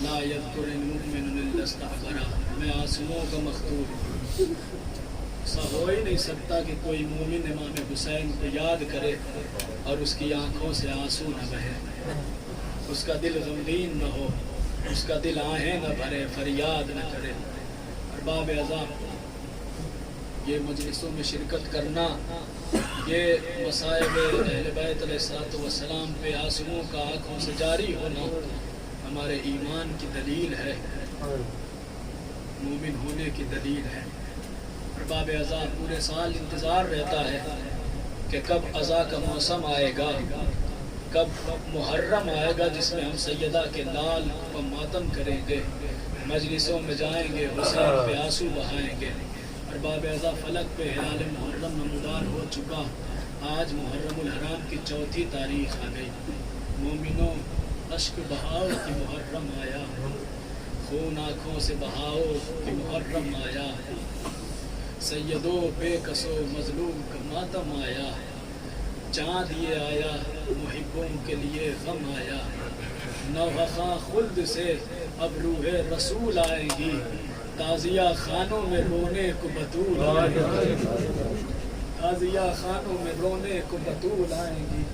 ला यज़कुरुल मुमिनुन इल्ला इस्तग़फरा, मैं आंसुओं का मखतूर, ऐसा हो ही नहीं सकता कि कोई मोमिन इमाम हुसैन को याद करे और उसकी आंखों से आंसू न बहे, उसका दिल गमगीन न हो, उसका दिल आहें न भरे, फरियाद न करे। और बाब अज़ाब ये मजलिसों में शिरकत करना, ये मसाइब अहले बैत अलैहिस्सलातु वस्सलाम पे आंसुओं का आँखों से जारी होना हमारे ईमान की दलील है, मोमिन होने की दलील है। और बाब अज़ा पूरे साल इंतज़ार रहता है कि कब अज़ा का मौसम आएगा, कब मुहर्रम आएगा जिसमें हम सैयदा के लाल पर मातम करेंगे, मजलिसों में जाएंगे, हुसैन पे आंसू बहाएंगे। और बाब अज़ा फलक पे हिलाल मुहर्रम नमदार हो चुका, आज मुहर्रमुल हराम की 4थी तारीख आ गई। मोमिनों अश्क बहाओ कि मुहर्रम आया, खून आँखों से बहाओ कि मुहर्रम आया, सैयदो बेकसो मजलूम का मातम आया, चाँद ये आया मुहिब्बों के लिए गम आया, नौखा खुल्द से अब रूहे रसूल आएगी, ताज़िया खानों में रोने को बतूल आएगी, ताज़िया खानों में रोने को बतूल आएगी।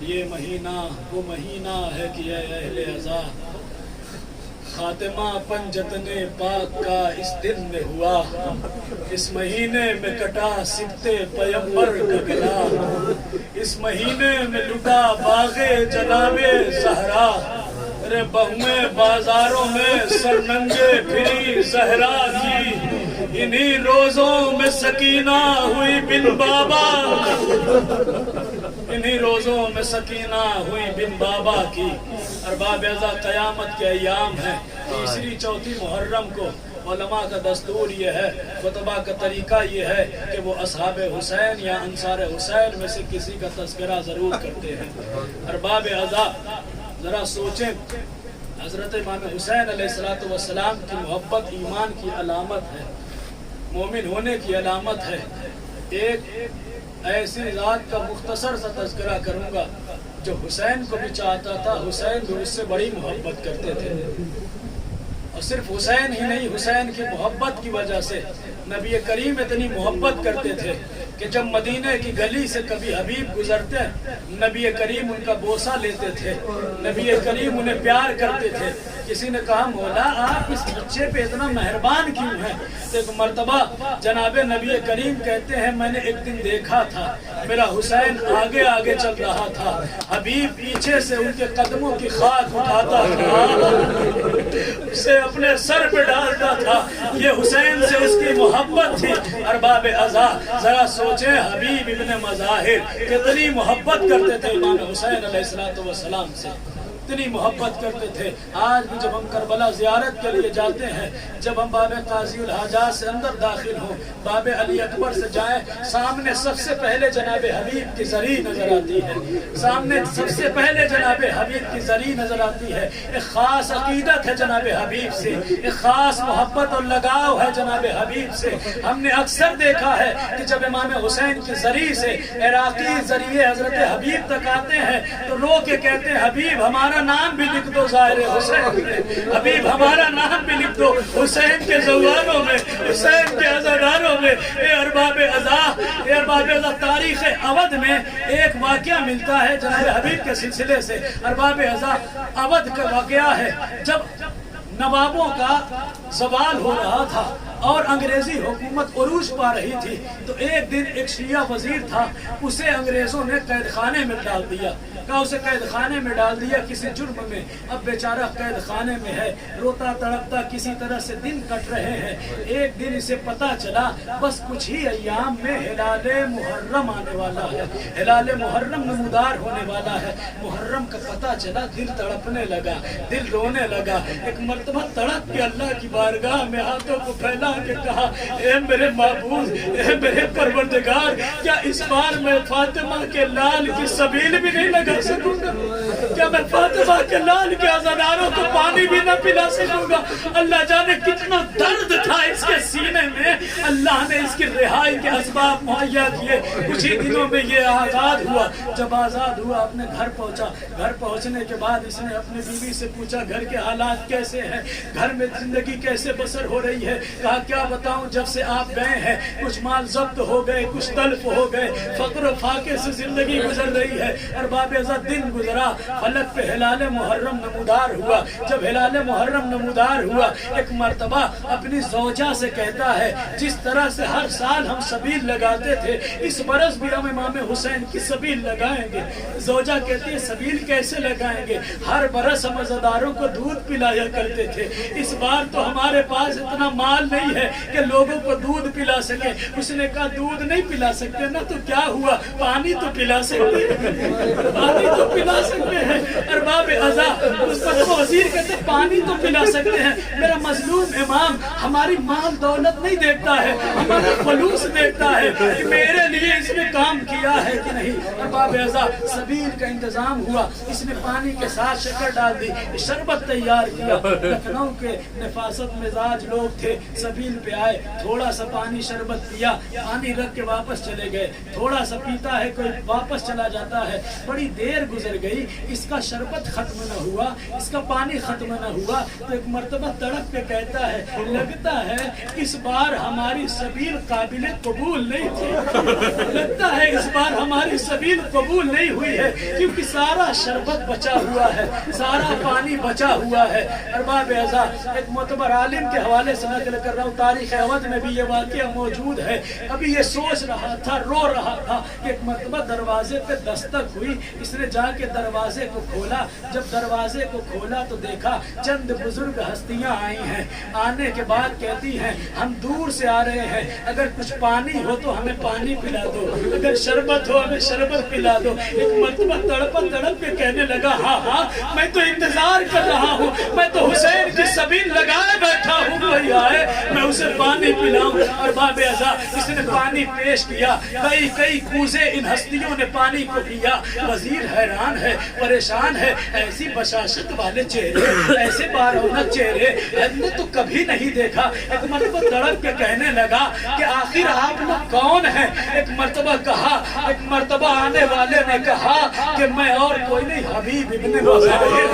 ये महीना वो महीना है कि ऐ अहले अज़ा खातिमा पंजतने पाक का इस दिन में हुआ, इस महीने में कटा सिकते पैगंबर का गला, इस महीने में लुटा बागे जनाबे ज़हरा, रे बहुए बाजारों में सरनंगे फिरी ज़हरा की, इन्हीं रोज़ों में सकीना हुई बिन बाबा, इन्हीं रोज़ों में सकीना हुई बिन बाबा की। और बाब अज़ा क़यामत के अय्याम है, तीसरी चौथी मुहर्रम को उलमा का दस्तूर ये है, खुतबा का तरीका ये है कि वो असहाब हुसैन या अंसार हुसैन में से किसी का तज़किरा ज़रूर करते हैं। और बाब अज़ा ज़रा सोचें, हज़रत इमाम हुसैन अलैहिस्सलातु वस्सलाम की मोहब्बत ईमान की अलामत है, मोमिन होने की अलामत है। एक ऐसी ज़ात का मुख्तसर सा तज़किरा करूँगा जो हुसैन को भी चाहता था, हुसैन भी उससे बड़ी मोहब्बत करते थे। और सिर्फ हुसैन ही नहीं, हुसैन की मोहब्बत की वजह से नबी करीम इतनी मोहब्बत करते थे कि जब मदीने की गली से कभी हबीब गुजरते, नबी करीम उनका बोसा लेते थे, नबी करीम उन्हें प्यार करते थे। किसी ने कहा मौला आप इस बच्चे पे इतना मेहरबान क्यों हैं? तो एक मर्तबा जनाबे नबी करीम कहते हैं मैंने एक दिन देखा था मेरा हुसैन आगे आगे चल रहा था, हबीब पीछे से उनके कदमों की खाक उठाता था, उसे अपने सर पे डालता था। ये हुसैन से उसकी मोहब्बत थी। अरबाब अज़ा जरा सोचे हबीब इब्न मज़ाहिर कितनी मोहब्बत करते थे इमाम हुसैन अलैहिस्सलातु वस्सलाम से, इतनी मोहब्बत करते थे। आज भी जब हम करबला ज़ियारत के लिए जाते हैं, जब हम बाब काज़ीउल हाजात से अंदर दाखिल हों, बाब अली अकबर से जाएं, सामने सबसे पहले जनाब हबीब की ज़री नजर आती है, सामने सबसे पहले जनाब हबीब की ज़री नजर आती है। एक ख़ास अकीदत है जनाब हबीब से, एक ख़ास मोहब्बत और लगाव है जनाब हबीब से। हमने अक्सर देखा है कि जब इमाम हुसैन की ज़री से इराक़ी ज़रिए हज़रत हबीब तक आते हैं तो रो के कहते हैं हबीब हमारा हमारा नाम भी लिख दो ज़ाहिर हुसैन में, हबीब हमारा नाम भी लिख दो हुसैन के ज़वानों में, हुसैन के अज़ादारों में। ए अरबाब अज़ा, तारीख़ अवध में एक वाक़या मिलता है जनाब हबीब के सिलसिले से। अरबाब अज़ा, अवध का वाक़या है जब नवाबों का ज़वाल हो रहा था और अंग्रेजी हुकूमत उरूज पा रही थी, तो एक दिन एक शिया वजीर था, उसे अंग्रेजों ने कैद खाने में डाल दिया। कहा उसे कैद खाने में डाल दिया किसी जुर्म में। अब बेचारा कैद खाने में है, रोता तड़पता किसी तरह से दिन कट रहे हैं। एक दिन इसे पता चला बस कुछ ही अय्याम में हिलाले मुहर्रम आने वाला है, हिलाले मुहर्रम नमूदार होने वाला है। मुहर्रम का पता चला, दिल तड़पने लगा, दिल रोने लगा। एक मर्तबा तड़प के अल्लाह की बारगाह में हाथों को फैला के कहा, ए मेरे माबूद, ए मेरे परवरदिगार, क्या इस बार मैं फातिमा के लाल की सबील भी नहीं लगा सकूंगा? क्या मैं फातिमा के लाल के अज़ादारों को पानी भी न पिला सकूंगा? अल्लाह जाने कितना दर्द था इसके सीने में। अल्लाह ने इसकी रिहाई के असबाब मुहैया किए। कुछ ही दिनों में ये आज़ाद हुआ। जब आज़ाद हुआ अपने घर पहुंचा। घर पहुंचने के बाद इसने अपनी बीवी से पूछा, घर के हालात कैसे हैं, घर में जिंदगी कैसे बसर हो रही है? कहा क्या बताऊं, जब से आप गए हैं कुछ माल जब्त हो गए, कुछ तल्फ हो गए, फक्र फाके से जिंदगी गुजर रही है। अरबाब अज़ा, दिन गुजरा, फलक पे हिलाले मुहर्रम नमूदार हुआ। जब हिलाले मुहर्रम नमूदार हुआ, एक मर्तबा अपनी ज़ौजा से कहता है, जिस तरह से हर साल हम सबील लगाते थे, इस बरस भी हम इमाम हुसैन की सबील लगाएंगे। ज़ौजा कहती है, सबील कैसे लगाएंगे? हर बरस हम अज़ादारों को दूध पिलाया करते थे, इस बार तो हमारे पास इतना माल नहीं है कि लोगों को दूध पिला सके। उसने कहा, दूध नहीं पिला सकते ना तो क्या हुआ, पानी तो पिला सकते हैं, पानी तो पिला सकते हैं। अरबाब अज़ा, उस पर वजीर कहते पानी तो पिला सकते हैं, मेरा मजलूम इमाम हमारी माल दौलत नहीं देखता है, हमारा फलूस देखता है कि मेरे लिए इसने काम किया है कि नहीं। अरबाब अज़ा, सबील का इंतजाम हुआ, इसने पानी के साथ शक्कर डाल दी, शरबत तैयार किया। लखनऊ के नफासत मिजाज लोग थे, सबील पे आए, थोड़ा सा पानी शरबत पिया, पानी रख के वापस चले गए। थोड़ा सा पीता है कोई, वापस चला जाता है। बड़ी देर गुजर गई, इसका शरबत खत्म न हुआ, इसका पानी खत्म न हुआ, तो एक मर्तबा तड़प के कहता है, लगता है इस बार हमारी सबील काबिल कबूल नहीं थी, लगता है इस बार हमारी सबील कबूल नहीं हुई है, क्योंकि सारा शरबत बचा हुआ है, सारा पानी बचा हुआ है। अरबाब अज़ा, एक मोतबर आलिम के हवाले से नकल कर रहा हूँ, तारीख़ अवध में भी ये वाक़या मौजूद है। अभी ये सोच रहा था, रो रहा था कि एक मर्तबा दरवाजे पे दस्तक हुई, इसने जाके दरवाजे को खोला। जब दरवाजे को खोला तो देखा चंद बुजुर्ग हस्तियां आई हैं। आने के बाद कहती हैं, हम दूर से आ रहे हैं, अगर कुछ पानी हो तो हमें पानी पिला दो, अगर शरबत हो हमें शरबत पिला दो। एक मर्तबा तड़प के कहने लगा, हाँ हाँ मैं तो इंतजार कर रहा हूँ, मैं तो हुसैन की सबील लगाए बैठा हूँ, कोई आए मैं उसे पानी पिलाऊं। अरबाब अज़ा, इसने पानी पेश किया, कई कई कूजे इन हस्तियों ने पानी को पिया। वजीर हैरान है, परेशान है, ऐसी बशाशत वाले चेहरे, ऐसे बारौनक चेहरे हमने तो कभी नहीं देखा। एक मर्तबा तड़प के कहने लगा कि आखिर आप लोग कौन हैं? एक मर्तबा कहा, एक मर्तबा आने वाले ने कहा कि मैं और कोई नहीं, हबीब इब्ने मज़ाहिर,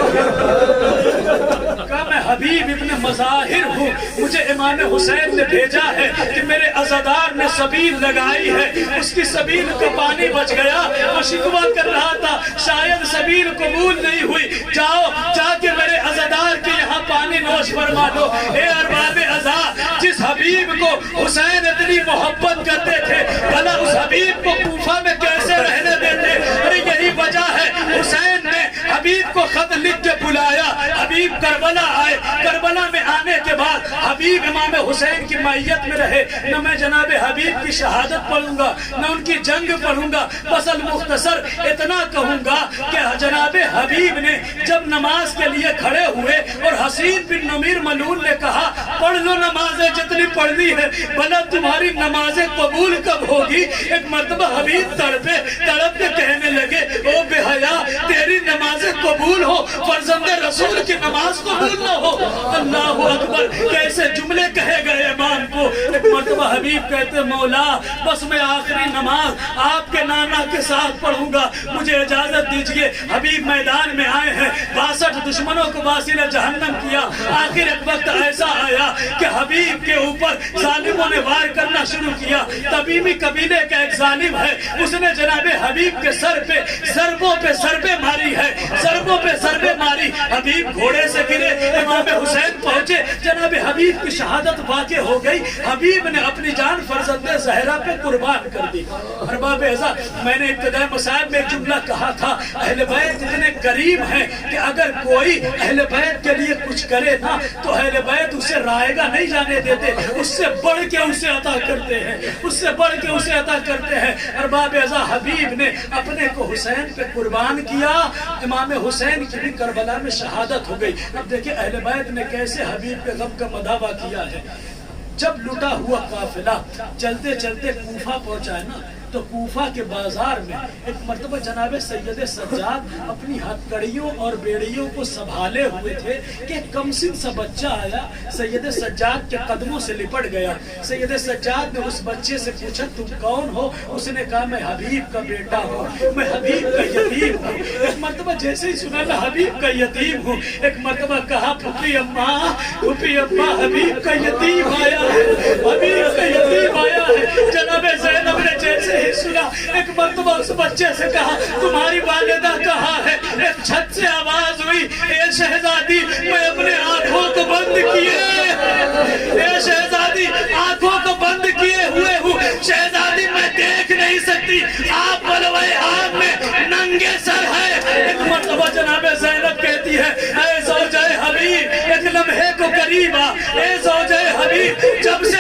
कहा मैं हबीब इब्ने मज़ाहिर हूँ, मुझे इमाम हुसैन ने भेजा है कि मेरे अज़ादार ने सबील लगाई है, उसकी सबील को पानी बच गया। वो शिकवा कर रहा था, शायद सबील कबूल नहीं हुई, जाओ जाके मेरे अज़ादार के यहाँ पानी नोश फरमा लो। ए अरबाब अज़ा, जिस हबीब को हुसैन इतनी मोहब्बत करते थे, भला उस हबीब को कूफा में कैसे रहने देते? अरे यही वजह है, हुसैन ने हबीब को खत लिख के बुलाया, हबीब करबला आए, करबला में आने के बाद हबीब इमाम हुसैन की मैयत में रहे। न मैं जनाब हबीब की शहादत पढ़ूंगा, न उनकी जंग पढ़ूंगा, बस अल मुख्तसर इतना कहूंगा कि जनाब हबीब ने जब नमाज के लिए खड़े हुए और हसीन बिन नमीर मलून ने कहा, पढ़ लो नमाजें जितनी पढ़नी है, भला तुम्हारी नमाजें कबूल कब होगी? एक मर्तबा हबीब तड़प के कहने लगे, ओ बेहया, तेरी नमाजें कबूल हो, फर्जंदे रसूल की नमाज कबूल न हो। अल्लाह अकबर, कैसे जुमले कहे गए इमाम को। एक मर्तबा हबीब कहते मौला बस मैं आखिरी नमाज आपके नाना के साथ पढ़ूंगा, मुझे इजाजत दीजिए। हबीब मैदान में आए हैं, 62 दुश्मनों को वासिल जहन्नम किया। आखिर एक वक्त ऐसा आया कि हबीब के ऊपर जालिमों ने वार करना शुरू किया। तमीमी कबीले का एक जालिम है, उसने जनाबे हबीब के सर पे सरबे मारी है, सरबों पे सरबे मारी। हबीब घोड़े से गिरे, इमाम हुसैन पहुंचे, जनाबे हबीब की शहादत वाक़ई हो गई। हबीब ने अपनी जान फरजंदे ज़हरा पे कुर्बान कर दी। अरबाब ऐसा मैंने इब्तिदाई मसाइब में एक जुमला कहा था, अहले बैत इतने करीम हैं कि अगर कोई अहले बैत के लिए कुछ करे ना तो अहले बैत उसे रायगा नहीं जाने देते, उससे बढ़ के उसे अता करते हैं, उससे बढ़ के उसे अता करते हैं। अरबाब ऐसा हबीब ने अपने को हुसैन पे कुर्बान किया, इमाम हुसैन की भी करबला में शहादत हो गई। अब देखिए अहले बैत ने कैसे हबीब पे गम का मदावा किया है। जब लुटा हुआ काफिला चलते चलते कूफा पहुंचा है ना, तो कूफा के बाजार में एक मर्तबा जनाबे सैयद सज्जाद अपनी हथकड़ियों और बेड़ियों को संभाले हुए थे कि कमसिन सा बच्चा आया, सैयद सज्जाद के कदमों से लिपट गया। सैयद सज्जाद ने उस बच्चे से पूछा तुम कौन हो? उसने कहा मैं हबीब का बेटा हूँ, मैं हबीब का यतीम हूँ। एक मर्तबा जैसे ही सुना मैं हबीब का यतीम हूँ, एक मर्तबा कहा फूफी अम्मा हबीब का यतीम आया है, हबीब का यतीम आया है। जनाबे ज़ैनब ने जैसे ही सुना, एक मर्तबा उस बच्चे से कहा तुम्हारी वालिदा कहाँ है? एक छत से आवाज हुई ए शहजादी मैं अपने आंखों को बंद किए, ए शहजादी आंखों को बंद किए हुए हूँ, शहजादी मैं देख नहीं सकती, आप बलवाए आम में नंगे सर है। एक मर्तबा जनाबे ज़ैनब कहती है ए ज़ौजाए हबीब एक लम्हे को करीब आ, ए ज़ौजाए हबीब जब से